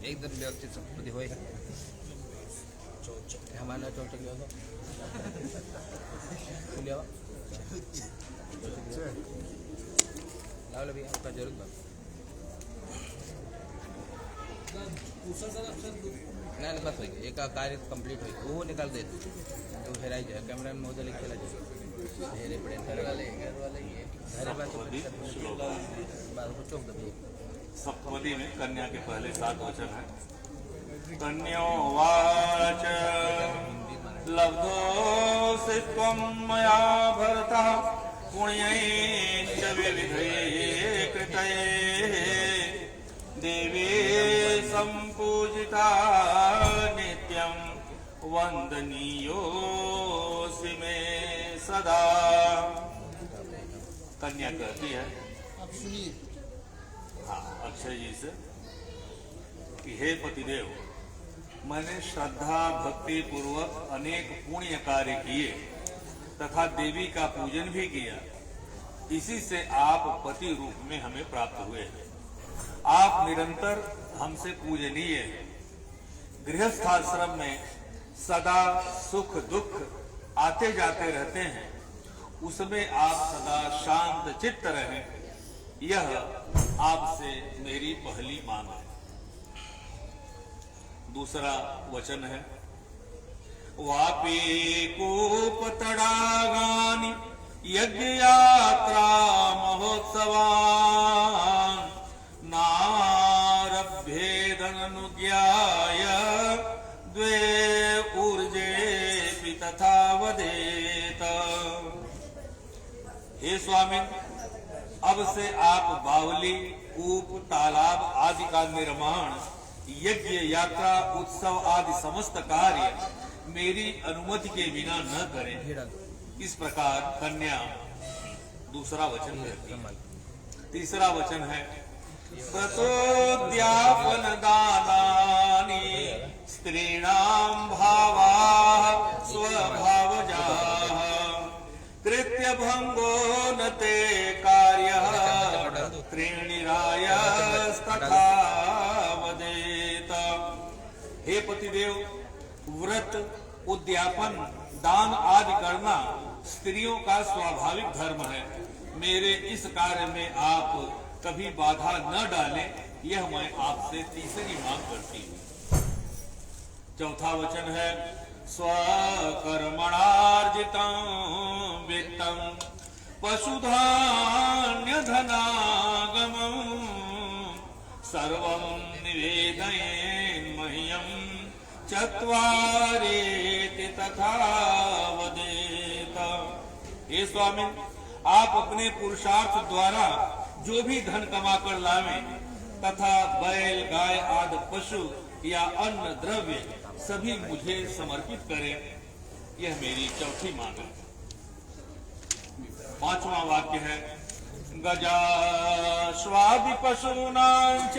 एकदम व्यवस्थित संस्कृती होय हमारा चौचक गया था लावला भी आपका जरूर बात नहीं बस हो एक कार्य कंप्लीट हो वो निकाल देते तो हेराई जाए कैमरा में मोजा लिख चला जाए घर वाले घर बात चौक दबी सप्तपदी में कन्या के पहले 7 वचन है। कन्योवाच लब्धोऽसि त्वं मया भरतः पुण्यैश्च विविधैः कृतैः देवी सम्पूजिता नित्यं वन्दनीयोऽसि मे सदा। कन्या कहती है आप सुनिए। हाँ अक्षय जी से कि हे पतिदेव, मैंने श्रद्धा भक्ति पूर्वक अनेक पुण्य कार्य किए तथा देवी का पूजन भी किया, इसी से आप पति रूप में हमें प्राप्त हुए। आप निरंतर हमसे पूजनीय हैं। गृहस्थाश्रम में सदा सुख दुख आते जाते रहते हैं, उसमें आप सदा शांत चित्त रहें, यह आपसे मेरी पहली मांग है। दूसरा वचन है वापी कूप तड़ागानि यज्ञ यात्रा महोत्सवान् नारभ्येदनुज्ञाय द्वे ऊर्जेऽपि तथा वदेत। हे स्वामी, अब से आप बावली कूप तालाब आदि का निर्माण यज्ञ यात्रा उत्सव आदि समस्त कार्य मेरी अनुमति के बिना न करें। इस प्रकार कन्या दूसरा वचन कहती है। तीसरा वचन है प्रतोद्यापन दानानि स्त्रीणां भावाः स्वभावजाः कृत्य भंगो न ते कार्यः त्रीणिरायस्तथा वदेत। हे पतिदेव, व्रत उद्यापन दान आदि करना स्त्रियों का स्वाभाविक धर्म है। मेरे इस कार्य में आप कभी बाधा न डालें, यह मैं आपसे तीसरी मांग करती हूँ। चौथा वचन है स्वकर्मणार्जितं वित्तं पशुधान्यधनागमं सर्वं निवेदयेन् मह्यं चत्वारेति तथा वदेत। हे स्वामी, आप अपने पुरुषार्थ द्वारा जो भी धन कमाकर लावें तथा बैल गाय आदि पशु या अन्न द्रव्य सभी मुझे समर्पित करें, यह मेरी चौथी मांग है। पांचवा वाक्य है गजाश्वादि पशूनां च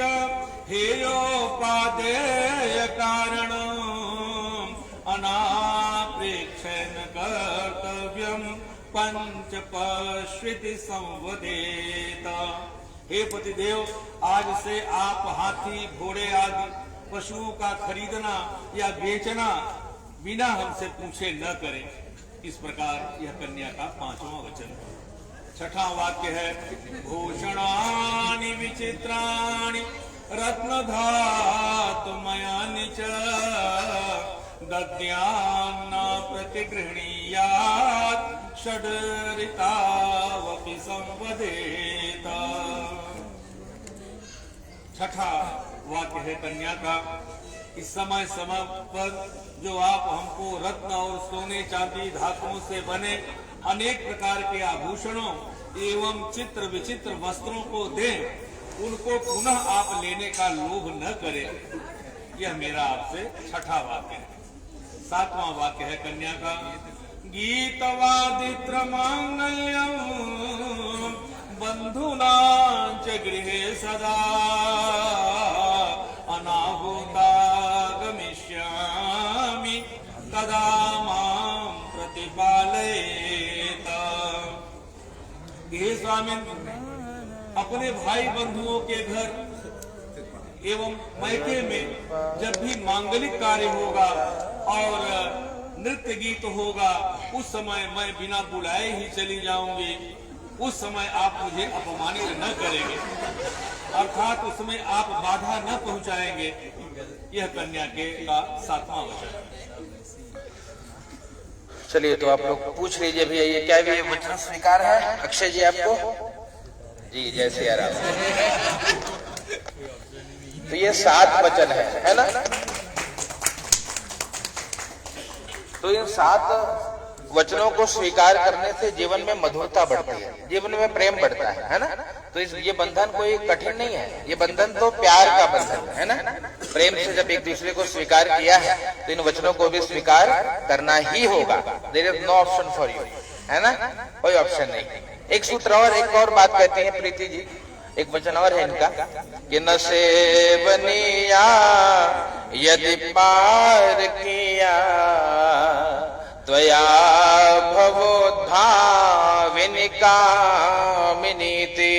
हेयोपादेय कारणं अनाप्रेक्षेण कर्तव्यं पंचपश्विति संवदेत। हे पतिदेव, आज से आप हाथी घोड़े आदि पशुओं का खरीदना या बेचना बिना हमसे पूछे न करें। इस प्रकार यह कन्या का पांचवा वचन है। छठा वाक्य है भूषणानि विचित्राणि रत्नधातुमयानि च दद्यान्न प्रतिगृह्णीयात् षड्रितावपि संवदेत। छठा वाक्य है कन्या का इस समय पर जो आप हमको रत्न और सोने चांदी धातुओं से बने अनेक प्रकार के आभूषणों एवं चित्र विचित्र वस्त्रों को दें, उनको पुनः आप लेने का लोभ न करें। यह मेरा आपसे छठा वाक्य है। सातवां वाक्य है कन्या का गीतवादित्र मांगल्यं बंधुनां च गृहे सदा अनाहुतागमिष्यामि तदा मां प्रतिपालयेत। हे स्वामी, अपने भाई बंधुओं के घर एवं मैके में जब भी मांगलिक कार्य होगा और नृत्य गीत होगा, उस समय मैं बिना बुलाए ही चली जाऊंगी। उस समय आप मुझे अपमानित न करेंगे, अर्थात उसमें आप बाधा न पहुंचाएंगे। यह कन्या के का 7वां वचन। चलिए, तो आप लोग पूछ लीजिए भैया, ये क्या भी वचन स्वीकार है अक्षय जी आपको? जी, जय सिया राम। तो ये 7 वचन है ना? तो इन 7 वचनों को स्वीकार करने से जीवन में मधुरता बढ़ती है, जीवन में प्रेम बढ़ता है ना? तो ये बंधन कोई कठिन नहीं है, ये बंधन तो प्यार का बंधन है ना? प्रेम से जब एक दूसरे को स्वीकार किया है तो इन वचनों को भी स्वीकार करना ही होगा। There is no option for you, है ना? कोई ऑप्शन नहीं। एक सूत्र और, एक और बात कहती है प्रीति जी, एक वचन और है इनका कि न सेवनिया यदि पार किया त्वया भवोद्भाविनी कामिनीति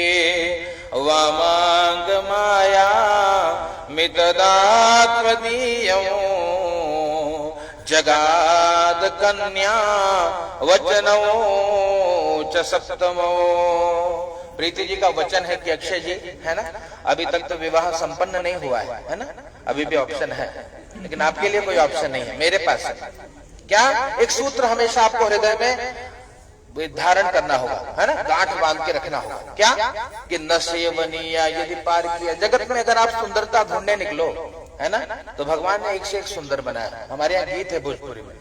वामांग माया मितदात्मदीयं जगाद कन्या वचनौ च सप्तमो। प्रीति जी का वचन है कि अक्षय जी, है ना, अभी तक तो विवाह संपन्न नहीं हुआ है ना? अभी भी ऑप्शन है, लेकिन आपके लिए कोई ऑप्शन नहीं है, मेरे पास है। क्या? एक सूत्र हमेशा आपको हृदय में धारण करना होगा, है ना? गांठ बांध के रखना होगा। क्या? कि न सेवनिया यदि पार किया। जगत में अगर आप सुंदरता ढूंढने निकलो, है ना, तो भगवान ने एक से एक सुंदर बनाया। हमारे यहाँ गीत है भोजपुरी में,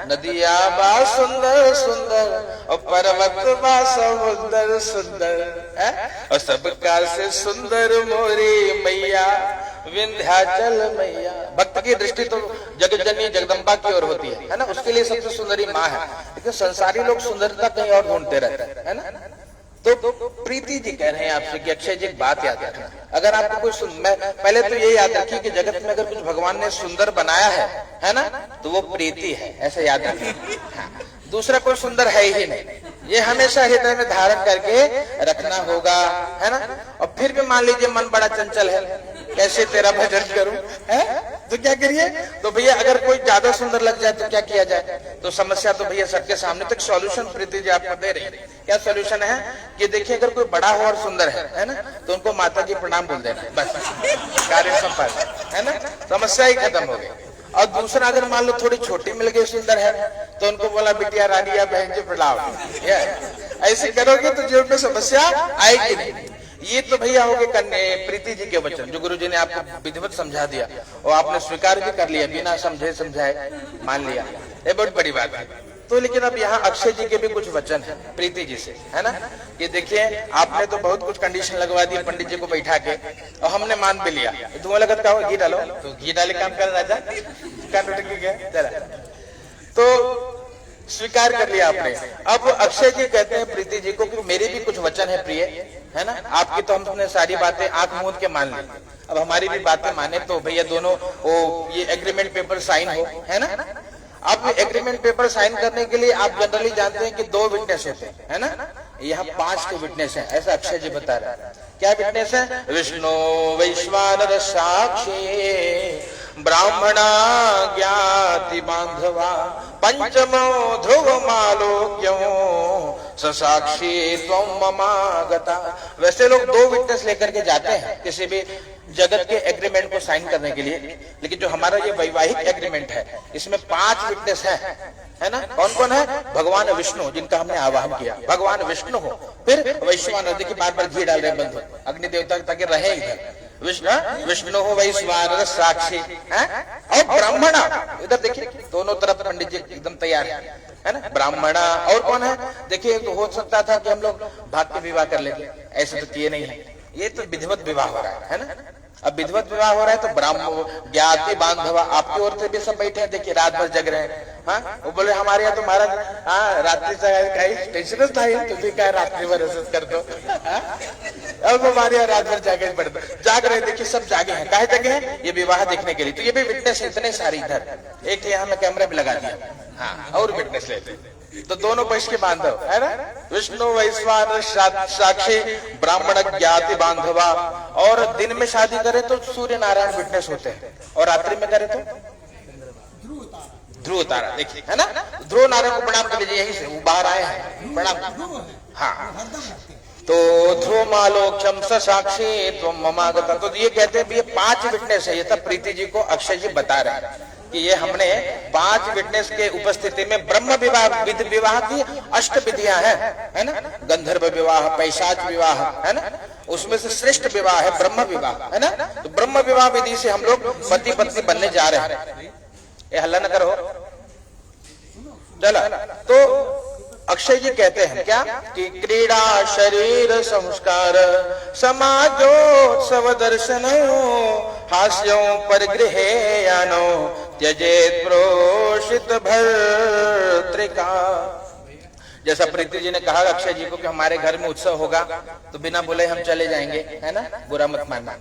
नदिया बा सुंदर सुंदर और पर्वत बा समुंदर सुंदर, और सबका से सुंदर मोरी मैया विंध्याचल मैया। भक्त की दृष्टि तो जगज्जननी जगदम्बा की ओर होती है ना? उसके लिए सबसे सुंदरी माँ है, लेकिन संसारी लोग सुंदरता कहीं और ढूंढते रहते हैं, है ना? तो प्रीति जी कह रहे हैं आपसे कि अक्षय जी एक बात याद रखना, अगर आपको कोई पहले तो ये याद रखिए कि जगत में अगर कुछ भगवान ने सुंदर बनाया है ना, तो वो प्रीति है, ऐसे याद रखिए। दूसरा कोई सुंदर है ही नहीं, ये हमेशा हृदय में धारण करके रखना होगा, है ना? और फिर भी मान लीजिए मन बड़ा चंचल है, कैसे तेरा भजन करूं, है? तो क्या करिए? तो भैया अगर कोई ज्यादा सुंदर लग जाए तो क्या किया जाए? तो समस्या तो भैया सबके सामने, तक सॉल्यूशन प्रीति जी आपको दे रही है। क्या सॉल्यूशन है? कि देखिए, अगर कोई बड़ा हो और सुंदर है ना, तो उनको माता जी प्रणाम बोल देना, बस कार्य संपन्न, है ना? समस्या ही खत्म हो गई। और दूसरा, अगर मान लो थोड़ी छोटी मिल गई, सुंदर है, तो उनको बोला बिटिया रानी या बहन जी प्रणाम। ऐसे करोगे तो जीवन में समस्या आएगी नहीं। ये तो भैया हो गए प्रीति जी के वचन, जो गुरु जी ने आपको विधिवत समझा दिया और आपने स्वीकार भी कर लिया, बिना समझे समझाए मान लिया, ये बहुत बड़ी बात है। तो लेकिन अब यहाँ अक्षय जी के भी कुछ वचन है प्रीति जी से, है ना? कि देखिए, आपने तो बहुत कुछ कंडीशन लगवा दी पंडित जी को बैठा के, और हमने मान भी लिया। तुम्हें लगा क्या घी डालो, तो घी डाले काम कर राजा, तो स्वीकार कर लिया आपने। अब अक्षय जी कहते हैं प्रीति जी को कि मेरे भी कुछ वचन है प्रिय, है ना? आपकी तो हमने सारी बातें आंख मूंद के मान ली, अब हमारी भी बातें माने तो भैया दोनों ये एग्रीमेंट पेपर साइन हो, है ना? अब एग्रीमेंट पेपर साइन करने के लिए आप जनरली जानते हैं कि 2 विटनेस होते हैं, है ना? यहाँ 5 के विटनेस हैं, ऐसा अक्षय जी बता रहे हैं। क्या विटनेस है? विष्णु वैश्वानर साक्षी ब्राह्मणा ज्ञाति बांधवा पंचमो ध्रुव मालोक्यो ससाक्षी त्वं ममागता। वैसे लोग 2 विटनेस लेकर के जाते हैं किसी भी जगत के एग्रीमेंट को साइन करने के लिए, लेकिन जो हमारा ये वैवाहिक एग्रीमेंट है इसमें 5 विटनेस है ना? कौन कौन है? भगवान विष्णु, जिनका हमने आवाहन किया, भगवान विष्णु हो, फिर वैश्वानर, देखिए बार बार घी डाल रहे बंधु, अग्नि देवता ताकि रहे इधर, विष्णु हो वैश्वानर साक्षी है, और ब्राह्मणा, इधर देखिए दोनों तरफ पंडित जी एकदम तैयार है ना? ब्राह्मणा, और कौन है? देखिए तो हो सकता था कि हम लोग भाग के विवाह कर लेते, ऐसे तो किए नहीं है, ये तो विधिवत विवाह हो रहा है ना? अब विधिवत विवाह हो रहा है तो ब्राह्मण ज्ञाति बांधवा, आपकी ओर से भी सब बैठे हैं, देखिए रात भर जग रहे हैं। हाँ, वो बोले हमारे यहाँ तो महाराज रात्रि टेंशन था, तुम भी क्या रात्रि भर कर दो। अब हमारे यहाँ रात भर जाग रहे, देखिए सब जागे हैं, काहे जगे हैं? ये विवाह देखने के लिए। तो ये भी विटनेस इतने सारी, इधर एक यहाँ में कैमरा भी लगा दिया, हाँ, और विटनेस लेते तो दोनों पक्ष के बांधव है ना, विष्णु वैश्वानर साक्षी ब्राह्मण ज्ञाति बांधवा। और दिन में शादी करे तो सूर्य नारायण विटनेस होते हैं, और रात्रि में करे तो ध्रुव तारा। देखिए है ना, ध्रुव नारायण को प्रणाम कर लीजिए, यही से वो बाहर आए हैं, प्रणाम। हाँ, तो ध्रुव मालोक्षम साक्षी तुम ममागता। तो ये कहते हैं ये 5 विटनेस है। ये सब प्रीति जी को अक्षय जी बता रहे हैं कि ये हमने 5 विटनेस के उपस्थिति में ब्रह्म विवाह विवाह की 8 विधियां हैं, है ना, गंधर्व विवाह, पैशाच विवाह, है ना, उसमें से श्रेष्ठ विवाह है ब्रह्म विवाह, है ना। तो ब्रह्म विवाह विधि से हम लोग पति पत्नी बनने जा रहे हैं। ये हल्ला न करो, चला। तो अक्षय जी कहते हैं क्या कि क्रीड़ा शरीर संस्कार समाजोत्सव दर्शन हास्यों परिगृहे यानो त्यजेत प्रोषित भर्तृका। जैसा प्रीति जी ने कहा अक्षय जी को कि हमारे घर में उत्सव होगा तो बिना बोले हम चले जाएंगे, है ना, बुरा मत मानना।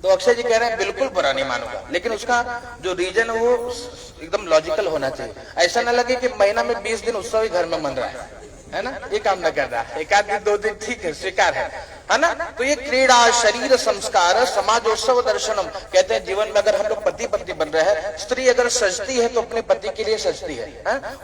तो अक्षय जी कह रहे हैं बिल्कुल बुरा नहीं मानूंगा, लेकिन उसका जो रीजन है वो एकदम लॉजिकल होना चाहिए। ऐसा ना लगे कि महीना में 20 दिन उत्सव ही घर में मन रहा है ना, ये काम ना कर रहा है। 1 आध दिन 2 दिन ठीक है, स्वीकार है ना। तो ये क्रीड़ा शरीर संस्कार समाजोत्सव दर्शनम कहते हैं जीवन में अगर हम लोग पति पत्नी बन रहे हैं, स्त्री अगर सजती है तो अपने पति के लिए सजती है?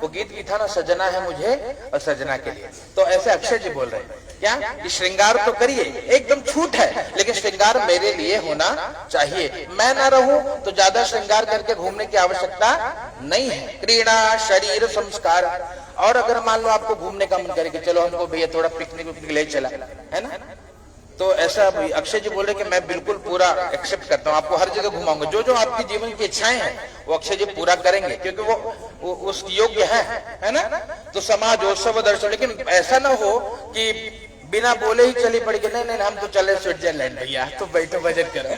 वो गीत भी था ना, सजना है मुझे और सजना के लिए। तो ऐसे अक्षय जी बोल रहे हैं क्या कि श्रृंगार तो करिए, एकदम छूट है, लेकिन श्रृंगार मेरे लिए होना चाहिए। मैं ना रहूं तो ज्यादा श्रृंगार करके घूमने की आवश्यकता नहीं है। क्रीड़ा शरीर संस्कार। और अगर मान लो आपको घूमने का मन करे कि चलो हमको भैया थोड़ा पिकनिक ले चला, है ना, तो ऐसा अक्षय जी बोल रहे कि मैं बिल्कुल पूरा एक्सेप्ट करता हूँ, आपको हर जगह घुमाऊंगा। जो जो आपकी जीवन की इच्छाएं हैं वो अक्षय जी पूरा करेंगे, क्योंकि वो उस योग्य है ना। तो समाजोत्सव दर्शन, लेकिन ऐसा ना हो कि बिना बोले ही चली पड़ी कि नहीं नहीं हम तो चले स्विट्जरलैंड भैया, तो बैठो बजट करो,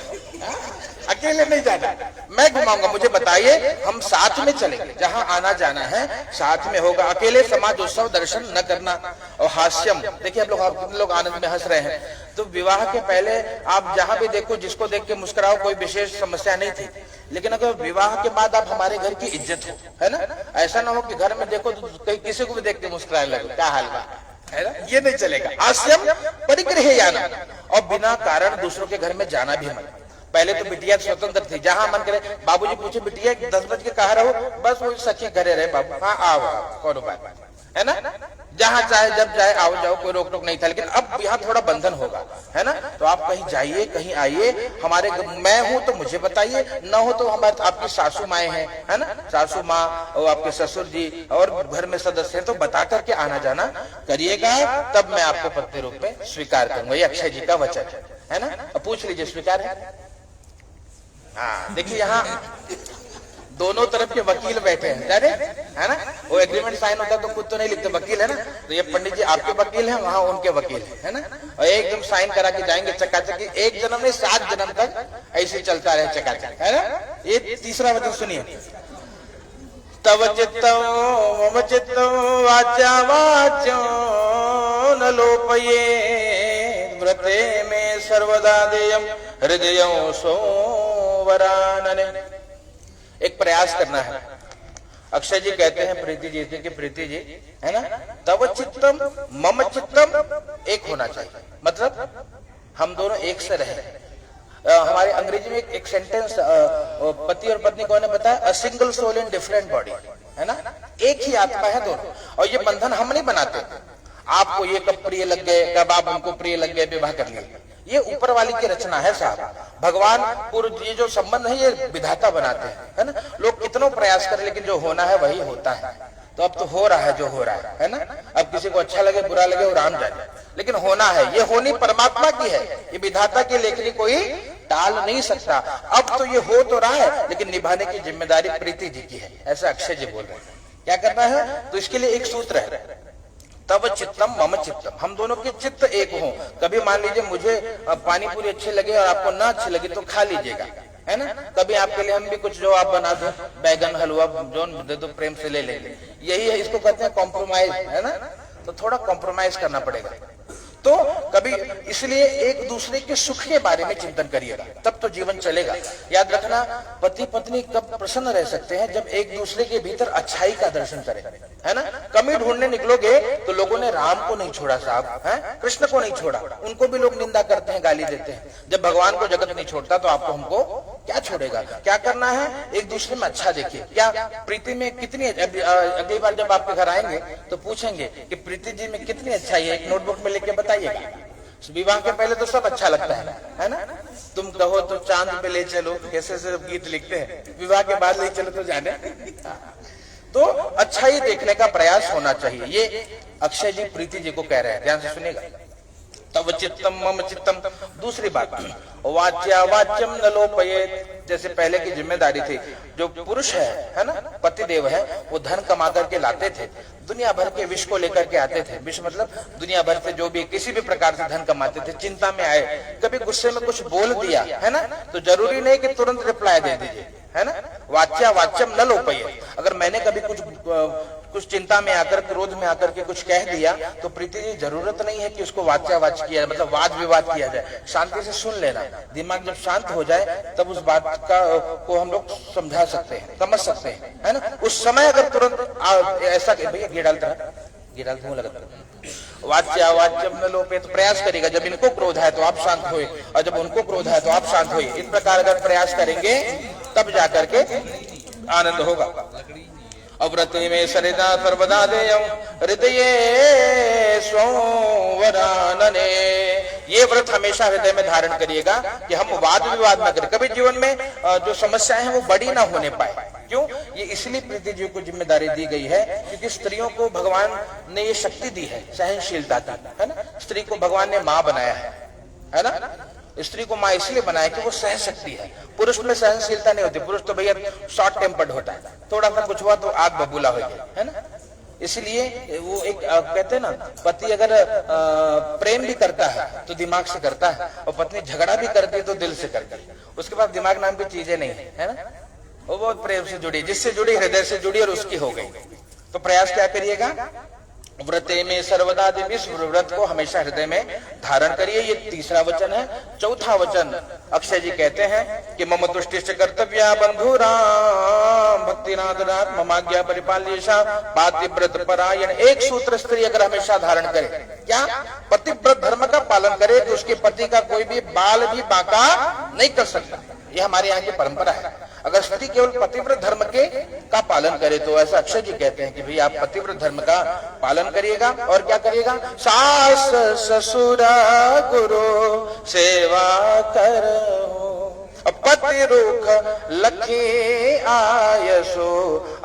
अकेले नहीं जाना, मैं घुमाऊंगा, मुझे बताइए, हम साथ में चलेंगे, जहां आना जाना है साथ में होगा, अकेले समाजोत्सव दर्शन न करना। और हास्यम, देखिए आप लोग आनंद में हंस रहे हैं, तो विवाह के पहले आप जहां भी देखो जिसको देख के मुस्कुराओ, कोई विशेष समस्या नहीं थी। लेकिन अगर विवाह के बाद आप हमारे घर की इज्जत हो, है ना, ऐसा ना हो कि घर में देखो तो कहीं किसी को भी देख के मुस्कुराने लगे, क्या हाल बा, है ना, ये नहीं चलेगा। हास्यम परिग्रह याना, और बिना कारण दूसरों के घर में जाना भी मत। पहले तो बिटिया स्वतंत्र थी, जहां मन करे बाबूजी पूछे बिटिया 10 बज के कहाँ रहो, बस वो सखी घरे रहे बाबू, हाँ आओ कौन बात, है ना, जहां चाहे जब चाहे आओ जाओ, कोई रोक टोक नहीं था। लेकिन अब यहाँ थोड़ा बंधन होगा, है ना, तो आप कहीं जाइए कहीं आइए, हमारे मैं हूं तो मुझे बताइए, न हो तो हमारे आपकी सासू माए हैं, है ना, सासू माँ और आपके ससुर जी और घर में सदस्य हैं, तो बता करके आना जाना करिएगा, तब मैं आपको पत्नी रूप में स्वीकार करूंगा। ये अक्षय जी का वचन है ना। अब पूछ लीजिए स्वीकार है? हाँ, देखिए यहाँ दोनों तरफ के वकील बैठे हैं, है ना, वो एग्रीमेंट साइन होता है तो खुद तो नहीं लिखते, वकील है ना, तो ये पंडित जी आपके वकील हैं, वहां उनके वकील है ना, और एकदम साइन करा के जाएंगे चकाचक, एक जन्म में 7 जन्म तक ऐसे चलता रहे चकाचक, है ना। ये तीसरा वचन सुनिए, तव चित्तम मम चित्तम वाचा वाचो न लोपये व्रते में सर्वदा देयम हृदयों सोवरानने। एक प्रयास करना है। अक्षय जी कहते हैं प्रीति जी से कि प्रीति जी, है ना, तव चित्तम मम चित्तम एक होना चाहिए, मतलब हम दोनों एक से रहे। हमारे अंग्रेजी में एक सेंटेंस पति और पत्नी को ने बताया, a single soul in different body, है ना, एक ही आत्मा है दोनों। और ये बंधन हम नहीं बनाते, आपको ये कब प्रिय लग गए, कब आप हमको प्रिय लग गए, विवाह कर लिया, ये ऊपर वाली की रचना है साहब। भगवान पूर्व ये जो संबंध है ये विधाता बनाते हैं, है ना। लोग कितनों प्रयास करें लेकिन जो होना है वही होता है। तो अब तो हो रहा है जो हो रहा है ना। अब किसी को अच्छा लगे बुरा लगे वो राम जाने, लेकिन होना है, ये होनी परमात्मा की है, ये विधाता की लेखनी कोई टाल नहीं सकता। अब तो ये हो तो रहा है लेकिन निभाने की जिम्मेदारी प्रीति जी की है, ऐसा अक्षय जी बोल रहे हैं। क्या करना है? तो इसके लिए एक सूत्र है, तब चित्तम मम चित्तम, हम दोनों के चित्त एक हो। कभी मान लीजिए मुझे पानी पूरी अच्छी लगे और आपको ना अच्छी लगे तो खा लीजिएगा, है ना। कभी आपके लिए हम भी कुछ जो आप बना दो, बैगन हलवा जो दे दो, प्रेम से ले लेंगे। यही है, इसको कहते हैं कॉम्प्रोमाइज, है ना। तो थोड़ा कॉम्प्रोमाइज करना पड़ेगा। तो कभी इसलिए एक दूसरे के सुख के बारे में चिंतन करिएगा, तब तो जीवन चलेगा। याद रखना, पति पत्नी कब प्रसन्न रह सकते हैं, जब एक दूसरे के भीतर अच्छाई का दर्शन करें, है ना। कमी ढूंढने निकलोगे तो लोगों ने राम को नहीं छोड़ा साहब, है कृष्ण को नहीं छोड़ा, उनको भी लोग निंदा करते हैं, गाली देते हैं। जब भगवान को जगत नहीं छोड़ता तो आपको हमको क्या छोड़ेगा। क्या करना है, एक दूसरे में अच्छा देखिए। क्या प्रीति में कितनी, अगली बार जब आपके घर आएंगे तो पूछेंगे कि प्रीति जी में कितनी अच्छाई है, एक नोटबुक में लिख के बताइएगा। विवाह के पहले तो सब अच्छा लगता है ना। तुम कहो तो चांद पे ले चलो, कैसे से गीत लिखते हैं, विवाह के बाद ले चलो तो जाने। तो अच्छा ही देखने का प्रयास होना चाहिए। ये अक्षय जी प्रीति जी को कह रहे हैं, ध्यान से सुनिएगा। तव चित्तम मम चित्तम। दूसरी बात, वाच्या वाच्यम न लोपयेत। जैसे पहले की जिम्मेदारी थी, जो पुरुष है ना, पति देव है, वो धन कमा करके लाते थे, दुनिया भर के विष को लेकर के आते थे। विष मतलब दुनिया भर से जो भी किसी भी प्रकार से धन कमाते थे। चिंता में आए, कभी गुस्से में कुछ बोल दिया, है ना, तो जरूरी नहीं कि तुरंत रिप्लाई दे दीजिए, है ना। वाच्या वाच्यम न लोपयेत। अगर मैंने कभी कुछ चिंता में आकर, क्रोध में आकर के कुछ कह दिया तो प्रीति जी जरूरत नहीं है कि उसको वाच्यावाच किया, मतलब वाद विवाद किया जाए। शांति से सुन लेना, दिमाग जब शांत हो जाए तब उस बात को हम लोग समझा सकते हैं, समझ सकते हैं, है ना। उस समय अगर तुरंत ऐसा भैया घी डालता हूँ लगता, वाच्या वाच्यम न लोपे, तो प्रयास करेगा जब इनको क्रोध है तो आप शांत होए, और जब उनको क्रोध है तो आप शांत होए। इस प्रकार अगर प्रयास करेंगे तब जाकर के आनंद होगा। अव्रते में सरिदा सर्वदा देयं हृदये स्वरानने। ये व्रत हमेशा हृदय में धारण करिएगा कि हम वाद विवाद न करें, कभी जीवन में जो समस्याएं हैं वो बड़ी ना होने पाए। क्यों? ये इसलिए प्रीति जी को जिम्मेदारी दी गई है क्योंकि स्त्रियों को भगवान ने ये शक्ति दी है, सहनशीलता की, है ना। स्त्री को भगवान ने माँ बनाया है ना। स्त्री को माँ इसलिए बनाया कि वो सह सकती है। पुरुष में सहनशीलता नहीं होती, पुरुष तो भैया शॉर्ट टेम्पर्ड होता है, थोड़ा सा कुछ हुआ तो आग बबूला हो गया, है ना। इसलिए वो एक कहते हैं ना, पति अगर प्रेम भी करता है तो दिमाग से करता है, और पत्नी झगड़ा भी करती है तो दिल से करती है। उसके पास दिमाग नाम की चीजें नहीं है ना। वो बहुत प्रेम से जुड़ी, जिससे जुड़ी हृदय से जुड़ी और उसकी हो गई। तो प्रयास क्या करिएगा, व्रते में सर्वदा देवी, व्रत को हमेशा हृदय में धारण करिए। ये तीसरा वचन है। चौथा वचन अक्षय जी कहते हैं कि मम तुष्टिश्च कर्तव्या बंधु राम भक्तिनाथ नाथ ममाज्ञा परिपाल्येषा पातिव्रत परायण। एक सूत्र स्त्री अगर हमेशा धारण करे, क्या पतिव्रत धर्म का पालन करे, तो उसके पति का कोई भी बाल भी बांका नहीं कर सकता। ये हमारे यहाँ की परंपरा है। अगर स्त्री केवल पतिव्रत धर्म का पालन करे तो ऐसा अक्षय जी कहते हैं कि भाई आप पतिव्रत धर्म का पालन करिएगा। और क्या करिएगा, सास ससुर गुरु सेवा करो, पति रुख लखी आयसो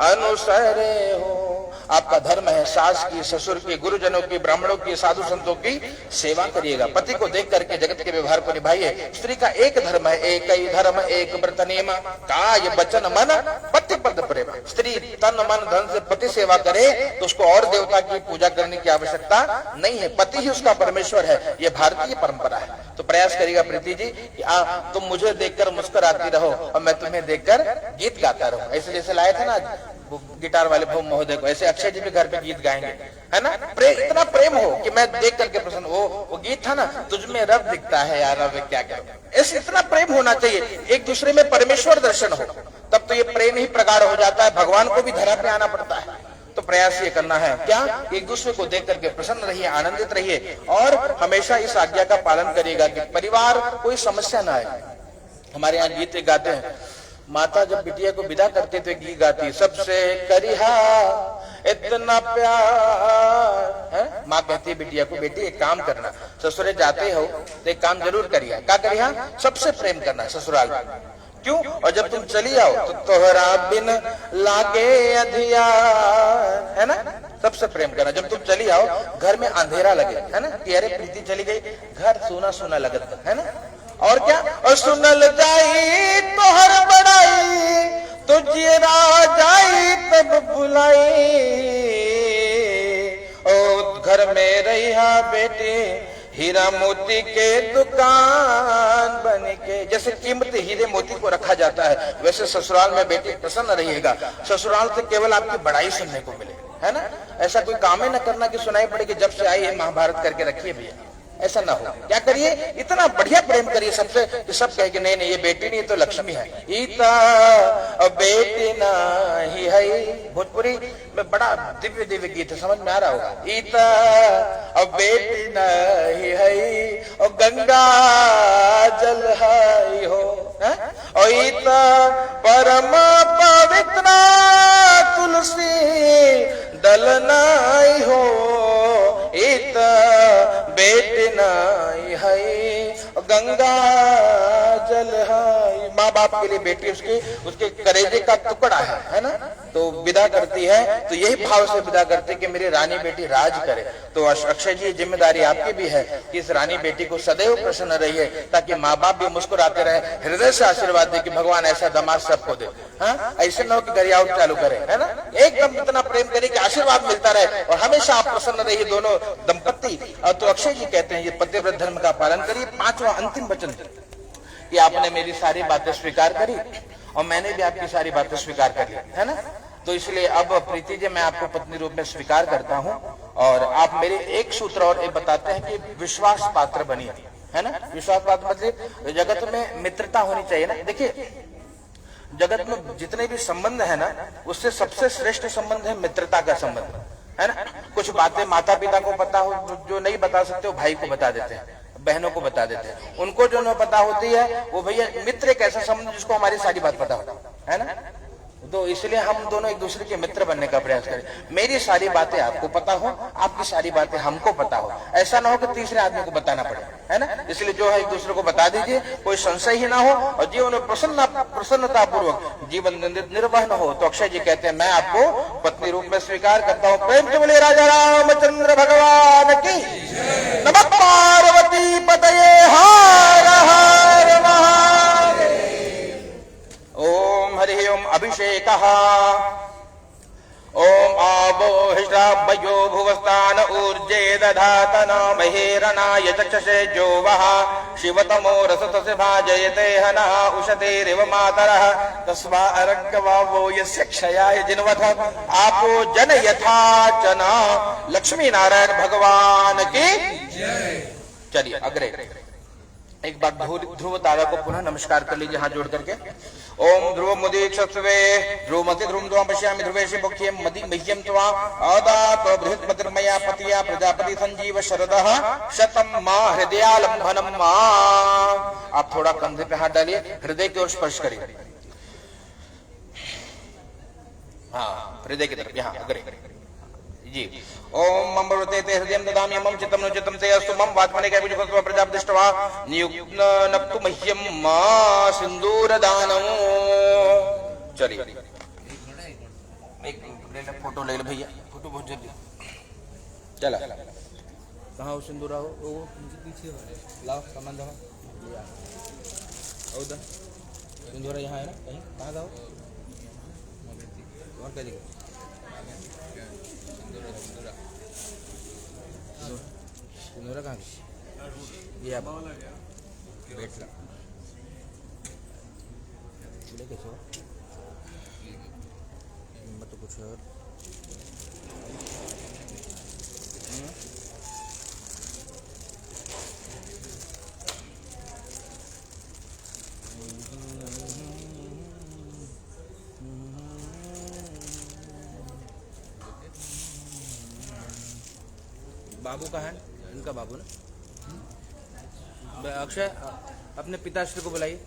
अनुसरे हो। आपका धर्म है सास की, ससुर की, गुरुजनों की, ब्राह्मणों की, साधु संतों की सेवा करिएगा। पति को देख करके जगत के व्यवहार को निभाइए। स्त्री का एक धर्म है, एक ही धर्म एक व्रत नियम, काय वचन मन पति पद प्रेम। स्त्री तन मन धन से पति सेवा करे तो उसको और देवता की पूजा करने की आवश्यकता नहीं है, पति ही उसका परमेश्वर है। ये भारतीय परंपरा है। तो प्रयास करिएगा प्रीति जी कि तुम मुझे देखकर मुस्कुराती रहो और मैं तुम्हें देखकर गीत गाता रहूं। ऐसे जैसे लाए थे ना गिटार वाले भोम महोदय को, ऐसे अक्षय जी भी घर पे गीत गाएंगे, है ना। इतना प्रेम हो कि मैं देख करके प्रसन्न। वो गीत था ना, तुझमें रब दिखता है यार, अब क्या करूं। ऐसे इतना प्रेम होना चाहिए, एक दूसरे में परमेश्वर दर्शन हो, तब तो ये प्रेम ही प्रगाढ़ हो जाता है। भगवान को भी धरा पे आना पड़ता है। तो प्रयास ये करना है क्या, एक दूसरे को देख करके प्रसन्न रहिए, आनंदित रहिए, और हमेशा इस आज्ञा का पालन करिएगा कि परिवार कोई समस्या ना आए। हमारे यहाँ गीत गाते हैं, माता जब बिटिया को विदा करते थे गीत गाती, सबसे करिहा इतना प्यार है। माँ कहती है बिटिया को, बेटी एक काम करना, ससुरे जाते हो तो एक काम जरूर करिए। क्या करिहा, सबसे प्रेम करना ससुराल में। क्यों? और जब तुम चली आओ तो तोहरा बिन लागे अधियार, है ना। सबसे प्रेम करना। जब तुम चली आओ घर में अंधेरा लगे, है ना, कि अरे प्रीति चली गई, घर सूना सूना लगता है ना। और क्या, और सुनल जाई तोहर बड़ाई, तो जीरा जाई तब बुलाई, ओ घर में रहिया बेटे हीरा मोती के दुकान बन के। जैसे कीमती हीरे मोती को रखा जाता है, वैसे ससुराल में बेटी प्रसन्न रहिएगा। ससुराल से केवल आपकी बड़ाई सुनने को मिले, है ना। ऐसा कोई काम ही न करना कि सुनाई पड़े कि जब से आई है महाभारत करके रखिए भैया, ऐसा ना हो। क्या करिए, इतना बढ़िया प्रेम करिए सबसे कि सब कहे कि नहीं नहीं ये बेटी नहीं तो लक्ष्मी है। ईता बेटी नहीं है, भोजपुरी में बड़ा दिव्य दिव्य गीत है, समझ में आ रहा होगा। ईता बेटी नहीं है और गंगा जल है हो, और ईता परम पवित्र तुलसी दल नाई हो, इत बेटी नाई है गंगा जल है। माँ बाप के लिए बेटी उसके करेजे का टुकड़ा है ना। तो विदा करती है तो यही भाव से विदा करती है कि मेरी रानी बेटी राज करे। तो अक्षय जी जिम्मेदारी आपकी भी है कि इस रानी बेटी को सदैव प्रसन्न रहिए, ताकि माँ बाप भी मुस्कुराते रहे, हृदय से आशीर्वाद दे कि भगवान ऐसा दामाद सबको दे। हाँ, ऐसे न हो कि गरियावट चालू करे, है ना। एकदम इतना प्रेम करिए कि आशीर्वाद मिलता रहे और हमेशा आप प्रसन्न रहिए दोनों दंपत्ति। तो अक्षय जी कहते हैं ये पतिव्रत धर्म का पालन करिए। पांचवा अंतिम वचन कि आपने मेरी सारी बातें स्वीकार करी और मैंने भी आपकी सारी बातें स्वीकार कर ली, है ना। तो इसलिए अब प्रीति जी मैं आपको पत्नी रूप में स्वीकार करता हूँ और आप मेरे एक सूत्र और एक बताते हैं कि विश्वास पात्र बनिए, है ना। विश्वास पात्र मतलब जगत में मित्रता होनी चाहिए ना। देखिए जगत में जितने भी संबंध है ना उससे सबसे श्रेष्ठ संबंध है मित्रता का संबंध, है ना। कुछ बातें माता पिता को पता हो जो नहीं बता सकते वो भाई को बता देते हैं, बहनों को बता देते हैं। उनको जो न पता होती है वो भैया मित्र एक ऐसा संबंध जिसको हमारी सारी बात पता हो, है ना। तो इसलिए हम दोनों एक दूसरे के मित्र बनने का प्रयास करें। मेरी सारी बातें आपको पता हो, आपकी सारी बातें हमको पता हो, ऐसा ना हो कि तीसरे आदमी को बताना पड़े, है ना। इसलिए जो है एक दूसरे को बता दीजिए, कोई संशय ही ना हो और जीवन में प्रसन्नता पूर्वक जीवन निर्वह न हो। तो अक्षय जी कहते हैं मैं आपको पत्नी रूप में स्वीकार करता हूँ। प्रेम से बोले राजा रामचंद्र भगवान की नमः। पार्वती पतये हर हर महादेव। ओम हरि ओम अभिषेकः। ओम आबोहिषाभयो भुवस्तान ऊर्जे दधातन महेरणाय चक्षसे जो वः शिवतमो रसतसे भाजयते हना उषतेरिव मातरः तस्मा अर्घ्यवावो यस्य क्षयाय जिनवथ आपो जन यथा जना। लक्ष्मी नारायण भगवान की जय। चलिए अग्रे एक बार ध्रुव तारा को पुनः नमस्कार कर लीजिए हाथ जोड़ करके। ओम ध्रुव मुदीक्षस्वे ध्रुवमति ध्रुवं त्वां पश्यामि ध्रुवेशि मुख्यं मदि मह्यं त्वां आदात बृहत्मतिर्मया पतिया प्रजापति संजीव शरदः शतम मां हृदयालंबनम मां। आप थोड़ा कंधे पे हाथ डालिए, हृदय की ओर स्पर्श करिए। हाँ हृदय की तरफ, यहाँ अग्रे जी। ओम मम ब्रते ते हृदयं ददामि मम चित्तं नो चित्तं ते अस्तु मम वात्मने काय बुझको प्रजापतिष्टवा नियुक्त नक्तु मह्यं मा सिंदूर दानम। चलिए एक ले ले फोटो ले ले भैया, फोटो बहुत जल्दी चला। कहाँ हो सिंदूर? हो वो पीछे लाओ सामान दो उधर सिंदूर यहाँ है ना कहीं, कहाँ जाओ और क्या दिखा सिंदूरा कहाँ ये आप बैठ ला कैसे मत कुछ और बाबू का है इनका बाबू ना। अक्षय अपने पिताश्री को बुलाइए।